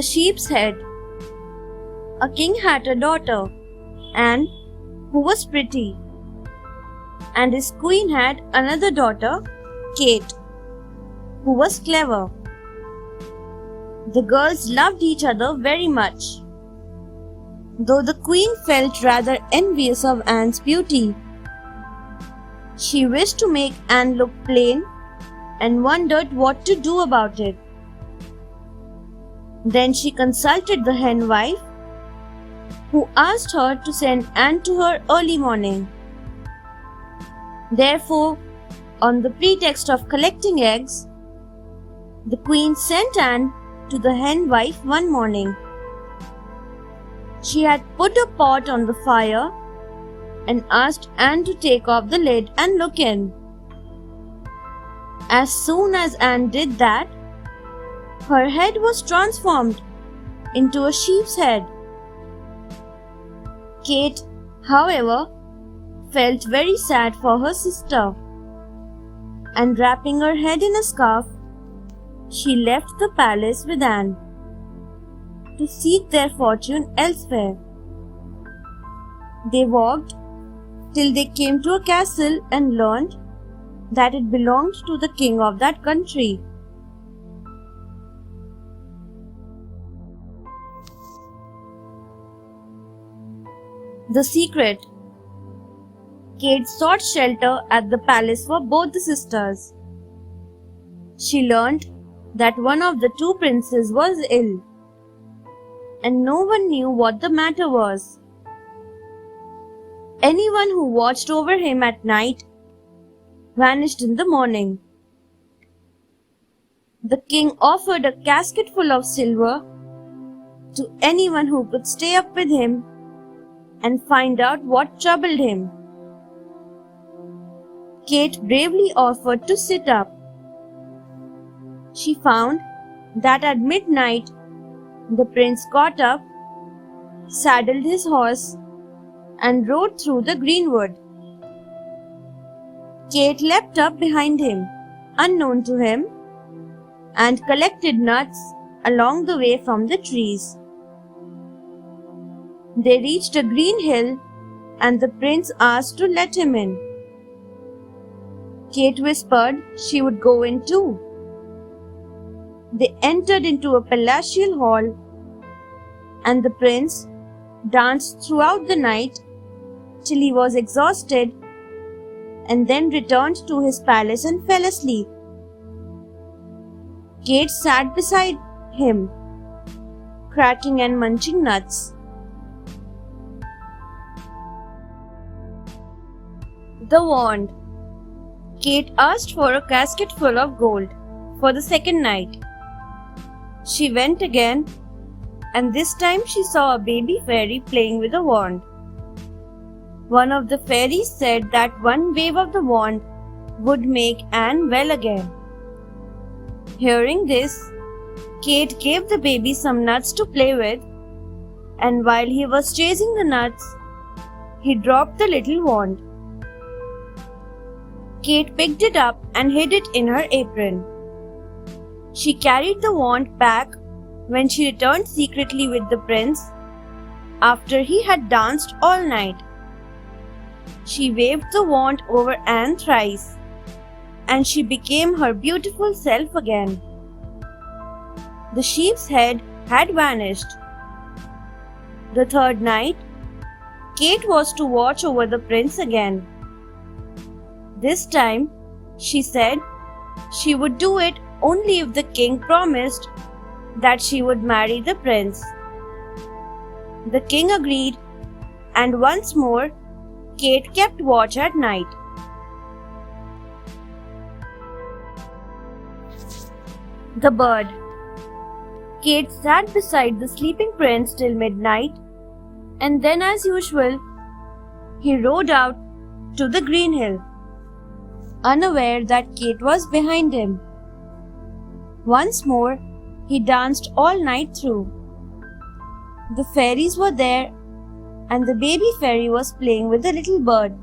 Sheep's Head. A king had a daughter, Anne, who was pretty, and his queen had another daughter, Kate, who was clever. The girls loved each other very much, though the queen felt rather envious of Anne's beauty. She wished to make Anne look plain and wondered what to do about it. Then she consulted the hen wife, who asked her to send Anne to her early morning. Therefore, on the pretext of collecting eggs, the queen sent Anne to the hen wife one morning. She had put a pot on the fire and asked Anne to take off the lid and look in. As soon as Anne did that, her head was transformed into a sheep's head. Kate, however, felt very sad for her sister, and wrapping her head in a scarf, she left the palace with Anne to seek their fortune elsewhere. They walked till they came to a castle and learned that it belonged to the king of that country. The secret. Kate sought shelter at the palace for both the sisters. She learned that one of the two princes was ill, and no one knew what the matter was. Anyone who watched over him at night vanished in the morning. The king offered a casket full of silver to anyone who could stay up with him and find out what troubled him. Kate bravely offered to sit up. She found that at midnight the prince got up, saddled his horse, and rode through the greenwood. Kate leapt up behind him, unknown to him, and collected nuts along the way from the trees. They reached a green hill, and the prince asked to let him in. Kate whispered she would go in too. They entered into a palatial hall, and the prince danced throughout the night till he was exhausted, and then returned to his palace and fell asleep. Kate sat beside him, cracking and munching nuts. The wand. Kate asked for a casket full of gold for the second night. She went again, and this time she saw a baby fairy playing with a wand. One of the fairies said that one wave of the wand would make Anne well again. Hearing this, Kate gave the baby some nuts to play with, and while he was chasing the nuts, he dropped the little wand. Kate picked it up and hid it in her apron. She carried the wand back when she returned secretly with the prince after he had danced all night. She waved the wand over Anne thrice, and she became her beautiful self again. The sheep's head had vanished. The third night, Kate was to watch over the prince again. This time, she said she would do it only if the king promised that she would marry the prince. The king agreed, and once more, Kate kept watch at night. The bird. Kate sat beside the sleeping prince till midnight, and then, as usual, he rode out to the green hill, unaware that Kate was behind him. Once more, he danced all night through. The fairies were there, and the baby fairy was playing with the little bird.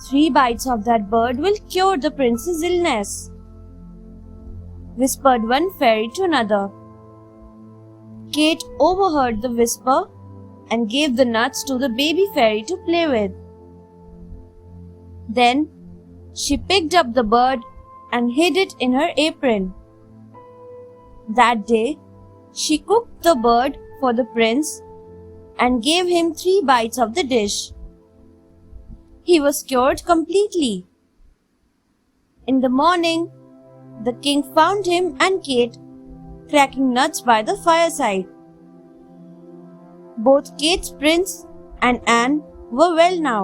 3 bites of that bird will cure the prince's illness, whispered one fairy to another. Kate overheard the whisper and gave the nuts to the baby fairy to play with. Then she picked up the bird and hid it in her apron. That day, she cooked the bird for the prince and gave him 3 bites of the dish. He was cured completely. In the morning, the king found him and Kate cracking nuts by the fireside. Both Kate's prince and Anne were well now.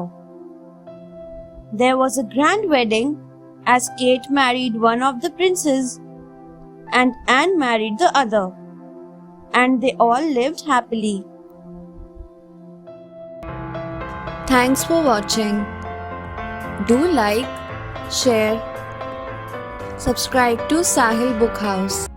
There was a grand wedding as Kate married one of the princes and Anne married the other, and they all lived happily. Thanks for watching. Do like, share, subscribe to Sahil Book House.